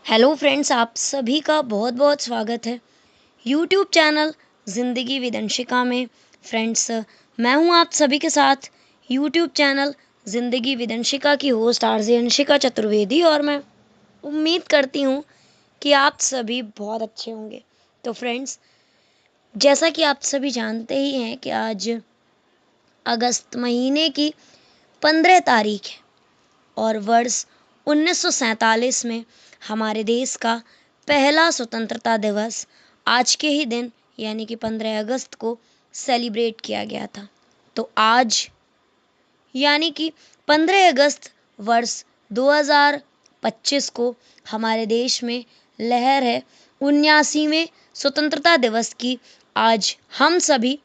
Hello friends, आप सभी का बहुत बहुत स्वागत है यूट्यूब चैनल ज़िंदगी विद अंशिका में। फ्रेंड्स, मैं हूं आप सभी के साथ यूट्यूब चैनल ज़िंदगी विद अंशिका की होस्ट आरजे अंशिका चतुर्वेदी, और मैं उम्मीद करती हूं कि आप सभी बहुत अच्छे होंगे। तो फ्रेंड्स, जैसा कि आप सभी जानते ही हैं कि आज अगस्त महीने की 15 तारीख है और वर्ष 1947 में हमारे देश का पहला स्वतंत्रता दिवस आज के ही दिन यानी कि 15 अगस्त को सेलिब्रेट किया गया था। तो आज यानी कि 15 अगस्त वर्ष 2025 को हमारे देश में लहर है 79वें स्वतंत्रता दिवस की। आज हम सभी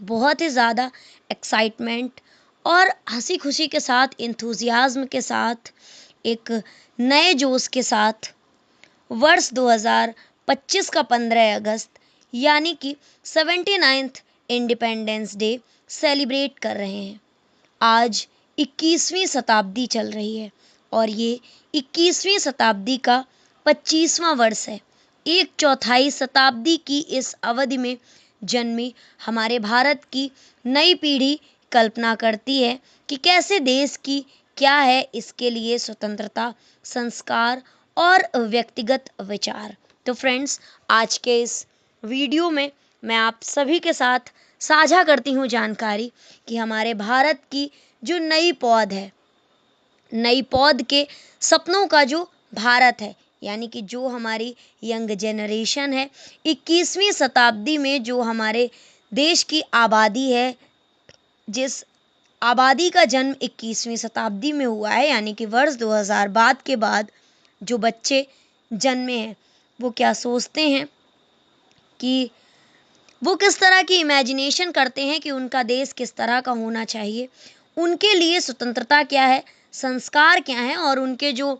बहुत ही ज़्यादा एक्साइटमेंट और हंसी खुशी के साथ, इंथुजियाज्म के साथ, एक नए जोश के साथ वर्ष 2025 का 15 अगस्त यानी कि 79th इंडिपेंडेंस डे सेलिब्रेट कर रहे हैं। आज 21वीं शताब्दी चल रही है और ये 21वीं शताब्दी का 25वां वर्ष है। एक चौथाई शताब्दी की इस अवधि में जन्मी हमारे भारत की नई पीढ़ी कल्पना करती है कि कैसे देश की क्या है इसके लिए स्वतंत्रता, संस्कार और व्यक्तिगत विचार। तो फ्रेंड्स, आज के इस वीडियो में मैं आप सभी के साथ साझा करती हूँ जानकारी कि हमारे भारत की जो नई पौध है, नई पौध के सपनों का जो भारत है, यानी कि जो हमारी यंग जनरेशन है, 21वीं शताब्दी में जो हमारे देश की आबादी है, जिस आबादी का जन्म 21वीं शताब्दी में हुआ है, यानी कि वर्ष 2000 बाद के बाद जो बच्चे जन्मे हैं, वो क्या सोचते हैं कि वो किस तरह की इमेजिनेशन करते हैं कि उनका देश किस तरह का होना चाहिए, उनके लिए स्वतंत्रता क्या है, संस्कार क्या हैं और उनके जो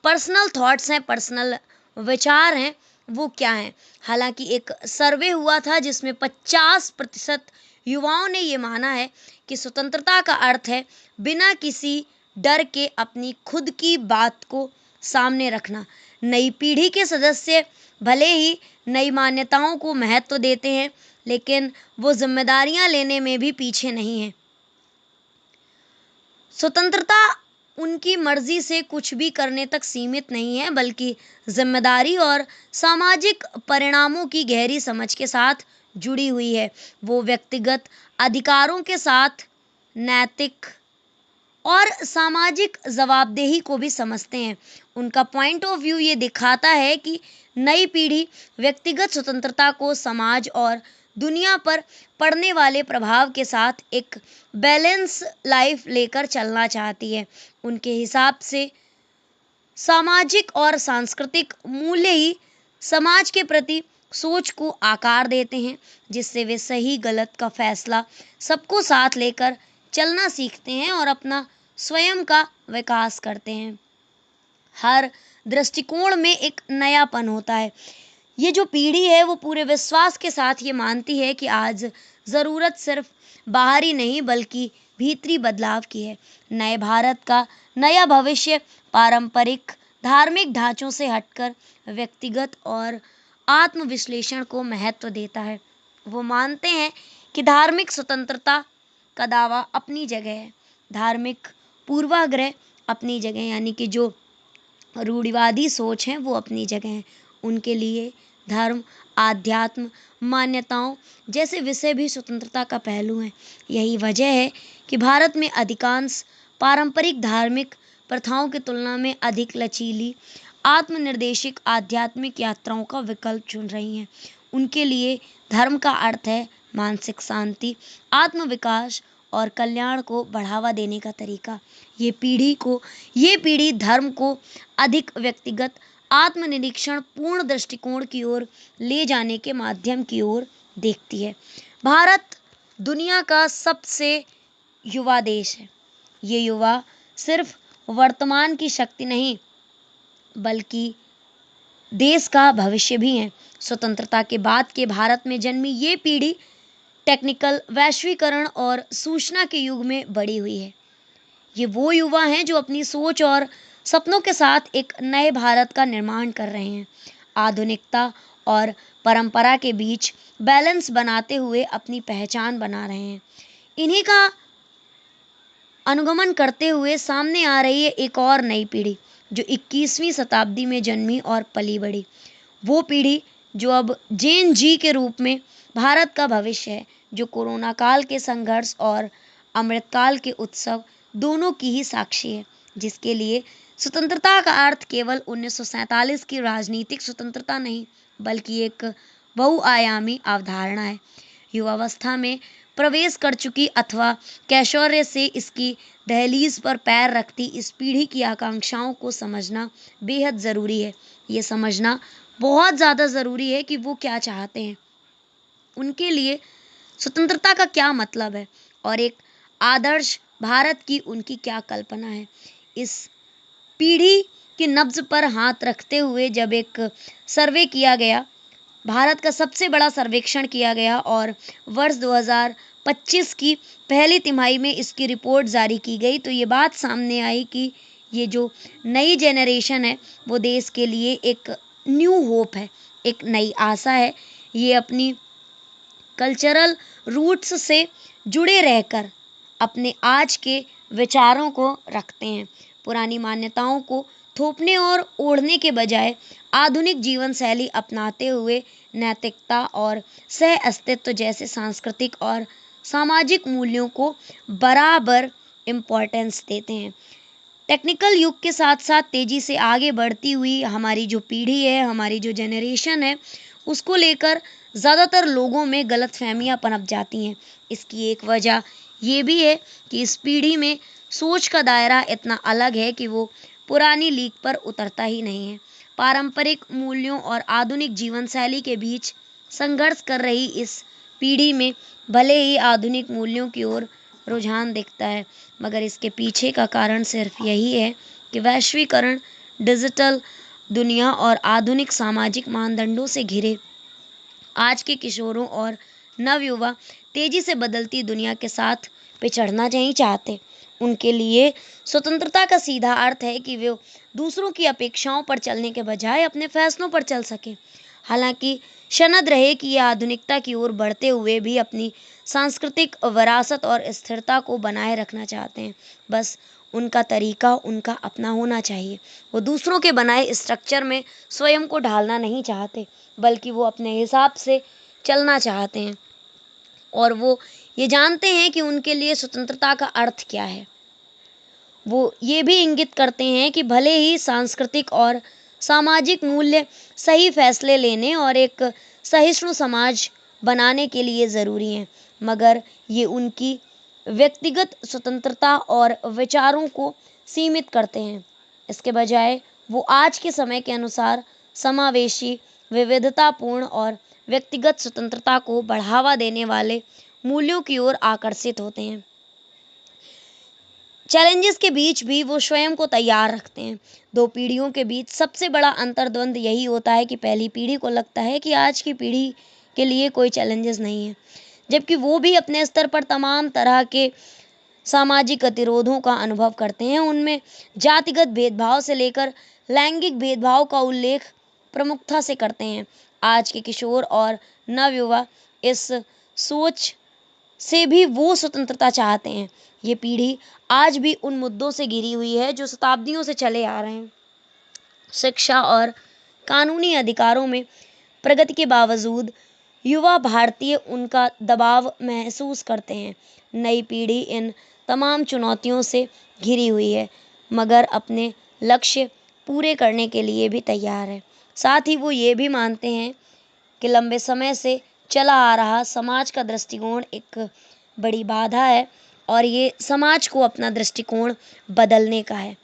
पर्सनल थॉट्स हैं, पर्सनल विचार हैं, वो क्या हैं। हालांकि एक सर्वे हुआ था जिसमें 50% युवाओं ने ये माना है कि स्वतंत्रता का अर्थ है बिना किसी डर के अपनी खुद की बात को सामने रखना। नई पीढ़ी के सदस्य भले ही नई मान्यताओं को महत्व देते हैं, लेकिन वो जिम्मेदारियां लेने में भी पीछे नहीं हैं। स्वतंत्रता उनकी मर्जी से कुछ भी करने तक सीमित नहीं है, बल्कि जिम्मेदारी और सामाजिक परिणामों की गहरी समझ के साथ जुड़ी हुई है। वो व्यक्तिगत अधिकारों के साथ नैतिक और सामाजिक जवाबदेही को भी समझते हैं। उनका पॉइंट ऑफ व्यू ये दिखाता है कि नई पीढ़ी व्यक्तिगत स्वतंत्रता को समाज और दुनिया पर पड़ने वाले प्रभाव के साथ एक बैलेंस लाइफ लेकर चलना चाहती है। उनके हिसाब से सामाजिक और सांस्कृतिक मूल्य ही समाज के प्रति सोच को आकार देते हैं, जिससे वे सही गलत का फैसला सबको साथ लेकर चलना सीखते हैं और अपना स्वयं का विकास करते हैं। हर दृष्टिकोण में एक नयापन होता है। ये जो पीढ़ी है वो पूरे विश्वास के साथ ये मानती है कि आज ज़रूरत सिर्फ बाहरी नहीं बल्कि भीतरी बदलाव की है। नए भारत का नया भविष्य पारंपरिक धार्मिक ढांचों से हटकर व्यक्तिगत और आत्मविश्लेषण को महत्व देता है। वो मानते हैं कि धार्मिक स्वतंत्रता का दावा अपनी जगह है, धार्मिक पूर्वाग्रह अपनी जगह, यानी कि जो रूढ़िवादी सोच है वो अपनी जगह है। उनके लिए धर्म, आध्यात्म, मान्यताओं जैसे विषय भी स्वतंत्रता का पहलू हैं। यही वजह है कि भारत में अधिकांश पारंपरिक धार्मिक प्रथाओं की तुलना में अधिक लचीली आत्मनिर्देशित आध्यात्मिक यात्राओं का विकल्प चुन रही हैं। उनके लिए धर्म का अर्थ है मानसिक शांति, आत्मविकास और कल्याण को बढ़ावा देने का तरीका। ये पीढ़ी धर्म को अधिक व्यक्तिगत आत्मनिरीक्षण पूर्ण दृष्टिकोण की ओर ले जाने के माध्यम की ओर देखती है। भारत दुनिया का सबसे युवा देश है। ये युवा सिर्फ वर्तमान की शक्ति नहीं बल्कि देश का भविष्य भी है। स्वतंत्रता के बाद के भारत में जन्मी ये पीढ़ी टेक्निकल वैश्वीकरण और सूचना के युग में बड़ी हुई है। ये वो युवा हैं जो अपनी सोच और सपनों के साथ एक नए भारत का निर्माण कर रहे हैं। आधुनिकता और परंपरा के बीच बैलेंस बनाते हुए अपनी पहचान बना रहे हैं। इन्हीं का अनुगमन करते हुए सामने आ रही है एक और नई पीढ़ी, जो 21वीं शताब्दी में जन्मी और पली बढ़ी। वो पीढ़ी जो अब जेन जी के रूप में भारत का भविष्य है, जो कोरोना काल के संघर्ष और अमृतकाल के उत्सव दोनों की ही साक्षी है, जिसके लिए स्वतंत्रता का अर्थ केवल 1947 की राजनीतिक स्वतंत्रता नहीं, बल्कि एक बहुआयामी अवधारणा है। युवावस्था में प्रवेश कर चुकी अथवा कैशोर्य से इसकी दहलीज पर पैर रखती इस पीढ़ी की आकांक्षाओं को समझना बेहद ज़रूरी है। ये समझना बहुत ज़्यादा ज़रूरी है कि वो क्या चाहते हैं, उनके लिए स्वतंत्रता का क्या मतलब है और एक आदर्श भारत की उनकी क्या कल्पना है। इस पीढ़ी की नब्ज पर हाथ रखते हुए जब एक सर्वे किया गया, भारत का सबसे बड़ा सर्वेक्षण किया गया और वर्ष 2025 की पहली तिमाही में इसकी रिपोर्ट जारी की गई, तो ये बात सामने आई कि ये जो नई जेनरेशन है वो देश के लिए एक न्यू होप है, एक नई आशा है। ये अपनी कल्चरल रूट्स से जुड़े रहकर अपने आज के विचारों को रखते हैं। पुरानी मान्यताओं को थोपने और ओढ़ने के बजाय आधुनिक जीवन शैली अपनाते हुए नैतिकता और सह अस्तित्व जैसे सांस्कृतिक और सामाजिक मूल्यों को बराबर इम्पोर्टेंस देते हैं। टेक्निकल युग के साथ साथ तेजी से आगे बढ़ती हुई हमारी जो पीढ़ी है, हमारी जो जनरेशन है, उसको लेकर ज़्यादातर लोगों में गलतफहमियां पनप जाती हैं। इसकी एक वजह ये भी है कि इस पीढ़ी में सोच का दायरा इतना अलग है कि वो पुरानी लीक पर उतरता ही नहीं है। पारंपरिक मूल्यों और आधुनिक जीवन शैली के बीच संघर्ष कर रही इस पीढ़ी में भले ही आधुनिक मूल्यों की ओर रुझान दिखता है, मगर इसके पीछे का कारण सिर्फ यही है कि वैश्वीकरण, डिजिटल दुनिया और आधुनिक सामाजिक मानदंडों से घिरे आज के किशोरों और नवयुवा तेजी से बदलती दुनिया के साथ पिछड़ना नहीं चाहते। उनके लिए स्वतंत्रता का सीधा अर्थ है कि वे दूसरों की अपेक्षाओं पर चलने के बजाय अपने फैसलों पर चल सकें। हालांकि सनद रहे कि ये आधुनिकता की ओर बढ़ते हुए भी अपनी सांस्कृतिक विरासत और स्थिरता को बनाए रखना चाहते हैं। बस उनका तरीका उनका अपना होना चाहिए। वो दूसरों के बनाए स्ट्रक्चर में स्वयं को ढालना नहीं चाहते, बल्कि वो अपने हिसाब से चलना चाहते हैं और वो ये जानते हैं कि उनके लिए स्वतंत्रता का अर्थ क्या है। वो ये भी इंगित करते हैं कि भले ही सांस्कृतिक और सामाजिक मूल्य सही फैसले लेने और एक सहिष्णु समाज बनाने के लिए ज़रूरी हैं, मगर ये उनकी व्यक्तिगत स्वतंत्रता और विचारों को सीमित करते हैं। इसके बजाय वो आज के समय के अनुसार समावेशी, विविधतापूर्ण और व्यक्तिगत स्वतंत्रता को बढ़ावा देने वाले मूल्यों की ओर आकर्षित होते हैं। चैलेंजेस के बीच भी वो स्वयं को तैयार रखते हैं। दो पीढ़ियों के बीच सबसे बड़ा अंतर्द्वंद यही होता है कि पहली पीढ़ी को लगता है कि आज की पीढ़ी के लिए कोई चैलेंजेस नहीं है, जबकि वो भी अपने स्तर पर तमाम तरह के सामाजिक गतिरोधों का अनुभव करते हैं। उनमें जातिगत भेदभाव से लेकर लैंगिक भेदभाव का उल्लेख प्रमुखता से करते हैं। आज के किशोर और नवयुवा इस सोच से भी वो स्वतंत्रता चाहते हैं। ये पीढ़ी आज भी उन मुद्दों से घिरी हुई है जो शताब्दियों से चले आ रहे हैं। शिक्षा और कानूनी अधिकारों में प्रगति के बावजूद युवा भारतीय उनका दबाव महसूस करते हैं। नई पीढ़ी इन तमाम चुनौतियों से घिरी हुई है, मगर अपने लक्ष्य पूरे करने के लिए भी तैयार है। साथ ही वो ये भी मानते हैं कि लंबे समय से चला आ रहा समाज का दृष्टिकोण एक बड़ी बाधा है और ये समाज को अपना दृष्टिकोण बदलने का है।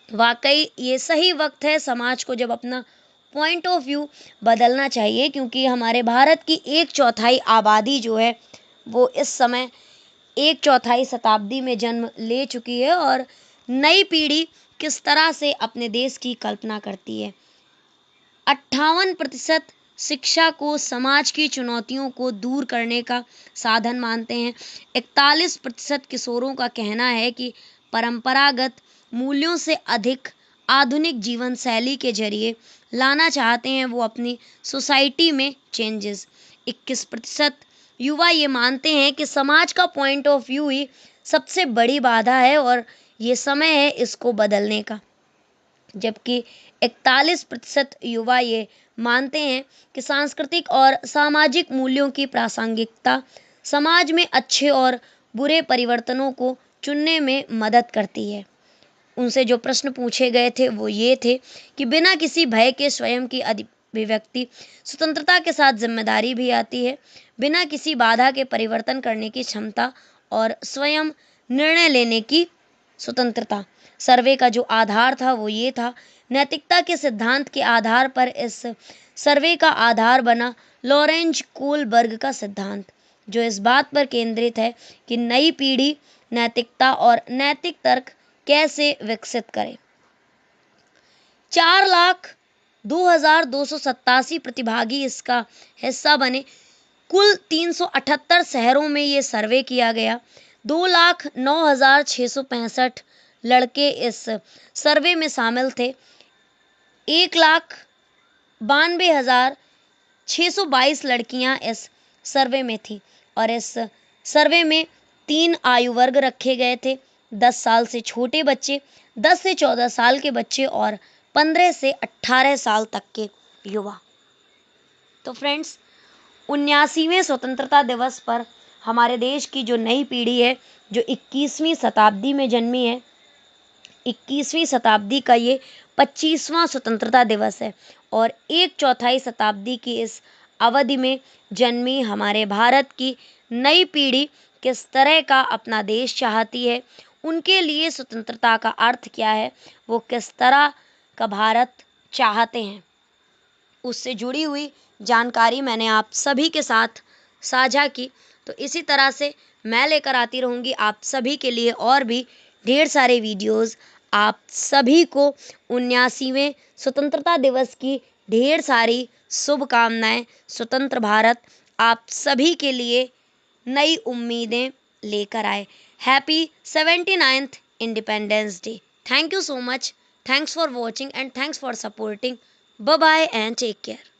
वाकई ये सही वक्त है समाज को जब अपना पॉइंट ऑफ व्यू बदलना चाहिए, क्योंकि हमारे भारत की 1/4 आबादी जो है वो इस समय 1/4 शताब्दी में जन्म ले चुकी है और नई पीढ़ी किस तरह से अपने देश की कल्पना करती है। 58% शिक्षा को समाज की चुनौतियों को दूर करने का साधन मानते हैं। 41% किशोरों का कहना है कि परंपरागत मूल्यों से अधिक आधुनिक जीवन शैली के जरिए लाना चाहते हैं वो अपनी सोसाइटी में चेंजेस। 21% युवा ये मानते हैं कि समाज का पॉइंट ऑफ व्यू ही सबसे बड़ी बाधा है और ये समय है इसको बदलने का। जबकि 41% युवा ये मानते हैं कि सांस्कृतिक और सामाजिक मूल्यों की प्रासंगिकता समाज में अच्छे और बुरे परिवर्तनों को चुनने में मदद करती है। उनसे जो प्रश्न पूछे गए थे वो ये थे कि बिना किसी भय के स्वयं की अभिव्यक्ति स्वतंत्रता के साथ जिम्मेदारी भी आती है, बिना किसी बाधा के परिवर्तन करने की क्षमता और स्वयं निर्णय लेने की स्वतंत्रता। सर्वे का जो आधार था वो ये था, नैतिकता के सिद्धांत के आधार पर इस सर्वे का आधार बना लॉरेंज कोलबर्ग का सिद्धांत, जो इस बात पर केंद्रित है कि नई पीढ़ी नैतिकता और नैतिक तर्क कैसे विकसित करे। 4,02,287 प्रतिभागी इसका हिस्सा बने। कुल 378 शहरों में ये सर्वे किया गया। 2,09,665 लड़के इस सर्वे में शामिल थे। 1,92,622 लड़कियां इस सर्वे में थी और इस सर्वे में 3 आयु वर्ग रखे गए थे। 10 साल से छोटे बच्चे, 10 से 14 साल के बच्चे और 15 से 18 साल तक के युवा। तो फ्रेंड्स, 79वें स्वतंत्रता दिवस पर हमारे देश की जो नई पीढ़ी है, जो 21वीं शताब्दी में जन्मी है, 21वीं शताब्दी का ये 25वां स्वतंत्रता दिवस है और 1/4 शताब्दी की इस अवधि में जन्मी हमारे भारत की नई पीढ़ी किस तरह का अपना देश चाहती है, उनके लिए स्वतंत्रता का अर्थ क्या है, वो किस तरह का भारत चाहते हैं, उससे जुड़ी हुई जानकारी मैंने आप सभी के साथ साझा की। तो इसी तरह से मैं लेकर आती रहूँगी आप सभी के लिए और भी ढेर सारे वीडियोस। आप सभी को 79वें स्वतंत्रता दिवस की ढेर सारी शुभकामनाएं। स्वतंत्र भारत आप सभी के लिए नई उम्मीदें लेकर आए। Happy 79th independence day. Thank you so much. Thanks for watching and thanks for supporting. Bye bye and take care.